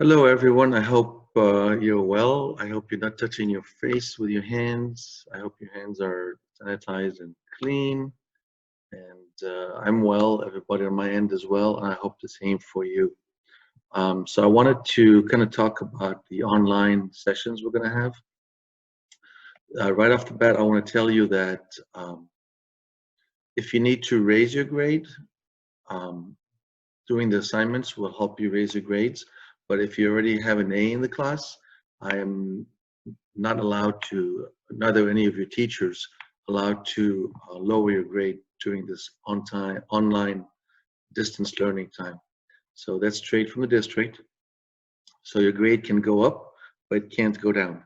Hello, everyone. I hope you're well. I hope you're not touching your face with your hands. I hope your hands are sanitized and clean. And I'm well, everybody on my end as well. And I hope the same for you. So I wanted to kind of talk about the online sessions we're going to have. Right off the bat, I want to tell you that if you need to raise your grade, um, doing the assignments will help you raise your grades. But if you already have an A in the class, I am not allowed to, neither any of your teachers allowed to lower your grade during this online distance learning time. So that's straight from the district. So your grade can go up, but it can't go down.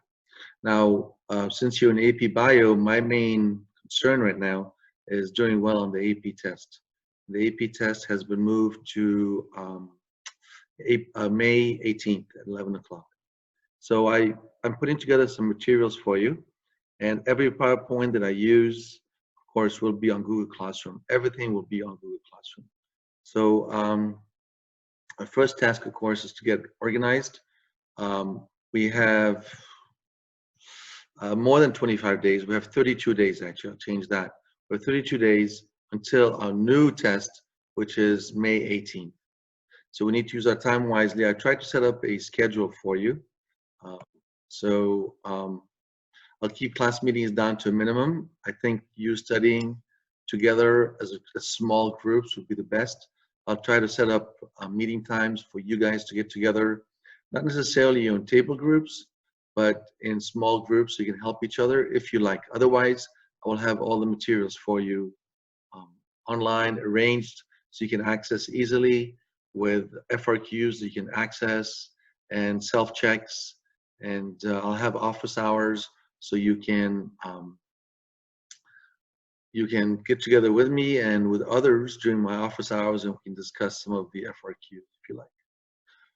Now, since you're in AP Bio, my main concern right now is doing well on the AP test. The AP test has been moved to May 18th at 11 o'clock. So I'm putting together some materials for you, and every PowerPoint that I use, of course, will be on Google Classroom. Everything will be on Google Classroom. So our first task, of course, is to get organized. We have more than 25 days. We have 32 days, actually. I'll change that. We have 32 days until our new test, which is May 18th. So we need to use our time wisely. I tried to set up a schedule for you. So I'll keep class meetings down to a minimum. I think you studying together as small groups would be the best. I'll try to set up meeting times for you guys to get together, not necessarily in table groups, but in small groups so you can help each other if you like. Otherwise, I will have all the materials for you online, arranged so you can access easily with FRQs that you can access and self-checks. And I'll have office hours so you can get together with me and with others during my office hours, and we can discuss some of the FRQs if you like.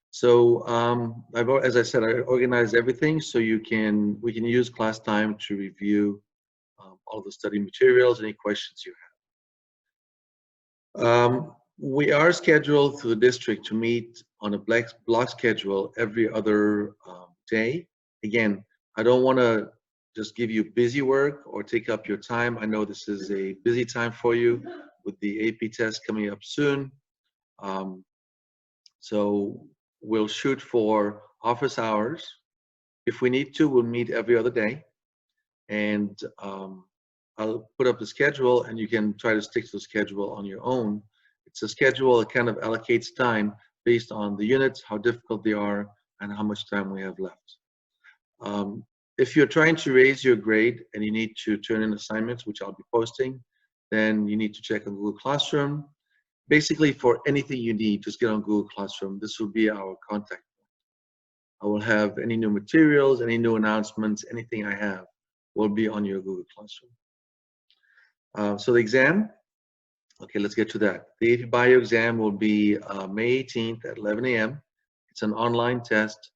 So as I said, I organized everything so we can use class time to review all the study materials, any questions you have. We are scheduled through the district to meet on a block schedule every other day. Again, I don't want to just give you busy work or take up your time. I know this is a busy time for you with the AP test coming up soon. So we'll shoot for office hours. If we need to, we'll meet every other day. And I'll put up the schedule and you can try to stick to the schedule on your own. It's a schedule that kind of allocates time based on the units, how difficult they are, and how much time we have left. If you're trying to raise your grade and you need to turn in assignments, which I'll be posting, then you need to check on Google Classroom. Basically, for anything you need, just get on Google Classroom. This will be our contact point. I will have any new materials, any new announcements, anything I have will be on your Google Classroom. So the exam, okay, let's get to that. The AP Bio exam will be May 18th at 11 a.m. It's an online test,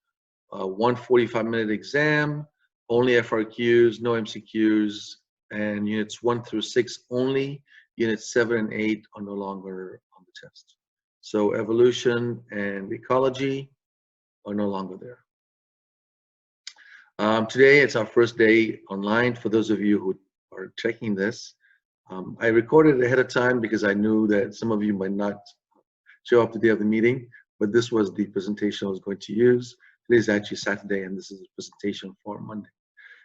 145-minute exam, only FRQs, no MCQs, and units 1 through 6 only. Units 7 and 8 are no longer on the test. So evolution and ecology are no longer there. Today, it's our first day online. For those of you who are checking this, I recorded it ahead of time because I knew that some of you might not show up the day of the meeting, but this was the presentation I was going to use. Today is actually Saturday, and this is a presentation for Monday.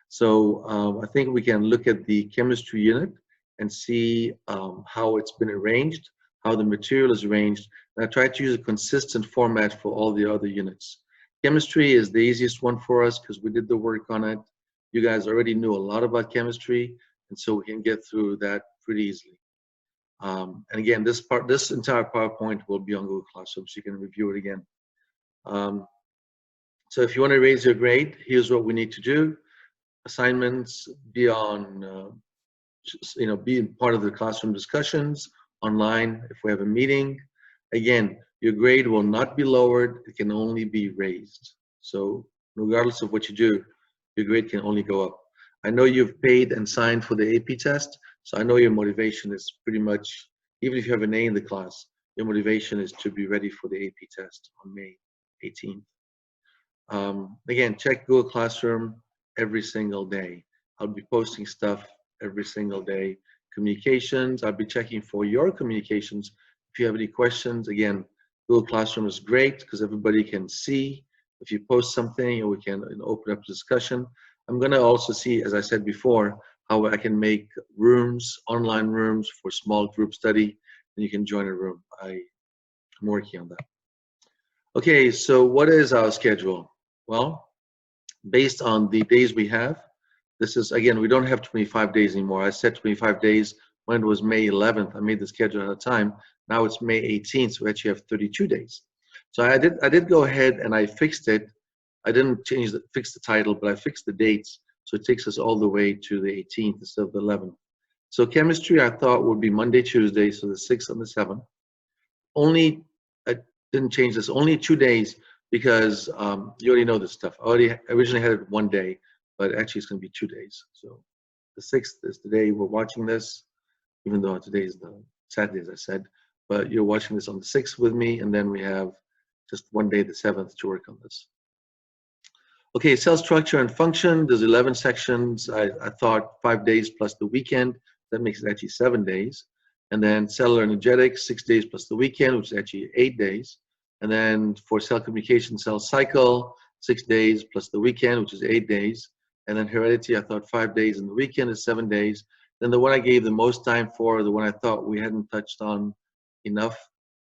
So I think we can look at the chemistry unit and see how it's been arranged, how the material is arranged. And I tried to use a consistent format for all the other units. Chemistry is the easiest one for us because we did the work on it. You guys already knew a lot about chemistry, and so we can get through that pretty easily. And again, this entire PowerPoint will be on Google Classroom, so you can review it again. So if you want to raise your grade, here's what we need to do. Assignments, be on, be part of the classroom discussions, online if we have a meeting. Again, your grade will not be lowered, it can only be raised. So regardless of what you do, your grade can only go up. I know you've paid and signed for the AP test, so I know your motivation is pretty much, even if you have an A in the class, your motivation is to be ready for the AP test on May 18th. Again, check Google Classroom every single day. I'll be posting stuff every single day. Communications, I'll be checking for your communications. If you have any questions, again, Google Classroom is great because everybody can see. If you post something, or we can open up discussion. I'm going to also see, as I said before, how I can make rooms, online rooms for small group study, and you can join a room. I'm working on that. Okay, so what is our schedule? Well, based on the days we have, this is, again, we don't have 25 days anymore. I said 25 days when it was May 11th. I made the schedule at a time. Now it's May 18th, so we actually have 32 days. So I did go ahead and I fixed it. I didn't fix the title, but I fixed the dates. So it takes us all the way to the 18th instead of the 11th. So chemistry, I thought would be Monday, Tuesday, so the 6th and the 7th. Only, I didn't change this, only 2 days because you already know this stuff. I originally had it 1 day, but actually it's going to be 2 days. So the 6th is the day we're watching this, even though today is the Saturday, as I said. But you're watching this on the 6th with me, and then we have just 1 day, the 7th, to work on this. Okay, cell structure and function. There's 11 sections. I thought 5 days plus the weekend. That makes it actually 7 days. And then cellular energetics, 6 days plus the weekend, which is actually 8 days. And then for cell communication, cell cycle, 6 days plus the weekend, which is 8 days. And then heredity, I thought 5 days, and the weekend is 7 days. Then the one I gave the most time for, the one I thought we hadn't touched on enough,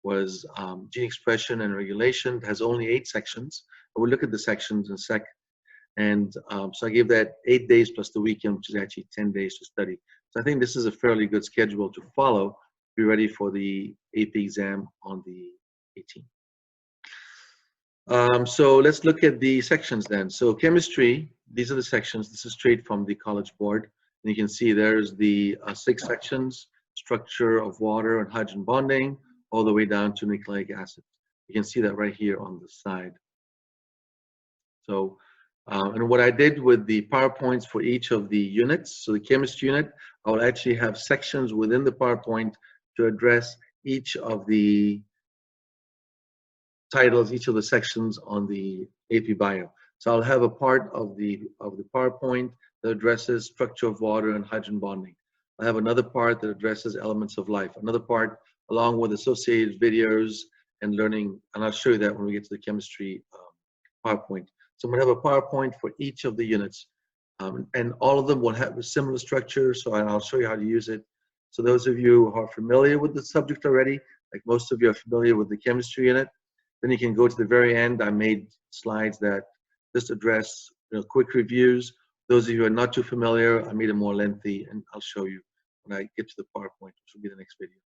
was gene expression and regulation. It has only 8 sections. But we'll look at the sections in a sec. And so I gave that 8 days plus the weekend, which is actually 10 days to study. So I think this is a fairly good schedule to follow. Be ready for the AP exam on the 18th. So let's look at the sections then. So chemistry, these are the sections. This is straight from the College Board. And you can see there's the 6 sections: structure of water and hydrogen bonding, all the way down to nucleic acids. You can see that right here on the side. So, and what I did with the PowerPoints for each of the units, so the chemistry unit, I will actually have sections within the PowerPoint to address each of the titles, each of the sections on the AP Bio. So I'll have a part of the PowerPoint that addresses structure of water and hydrogen bonding. I have another part that addresses elements of life. Another part along with associated videos and learning, and I'll show you that when we get to the chemistry PowerPoint. So I'm going to have a PowerPoint for each of the units, and all of them will have a similar structure, so I'll show you how to use it. So those of you who are familiar with the subject already, like most of you are familiar with the chemistry unit, then you can go to the very end. I made slides that just address quick reviews. Those of you who are not too familiar, I made it more lengthy, and I'll show you when I get to the PowerPoint, which will be the next video.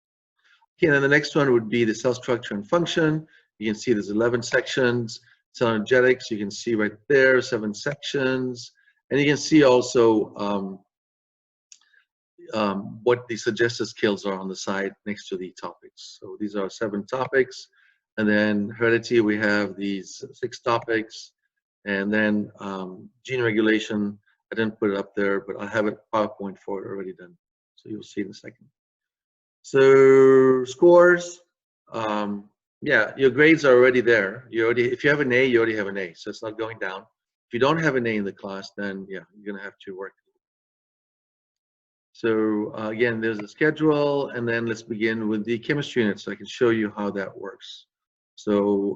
Okay, and then the next one would be the cell structure and function. You can see there's 11 sections. Cell energetics, you can see right there, 7 sections. And you can see also what the suggested skills are on the side next to the topics. So these are 7 topics. And then heredity, we have these 6 topics. And then gene regulation, I didn't put it up there, but I have a PowerPoint for it already done. So you'll see in a second. So scores, yeah, your grades are already there. If you have an A, you already have an A, so it's not going down. If you don't have an A in the class, then yeah, you're gonna have to work. So again, there's a schedule, and then let's begin with the chemistry unit so I can show you how that works. So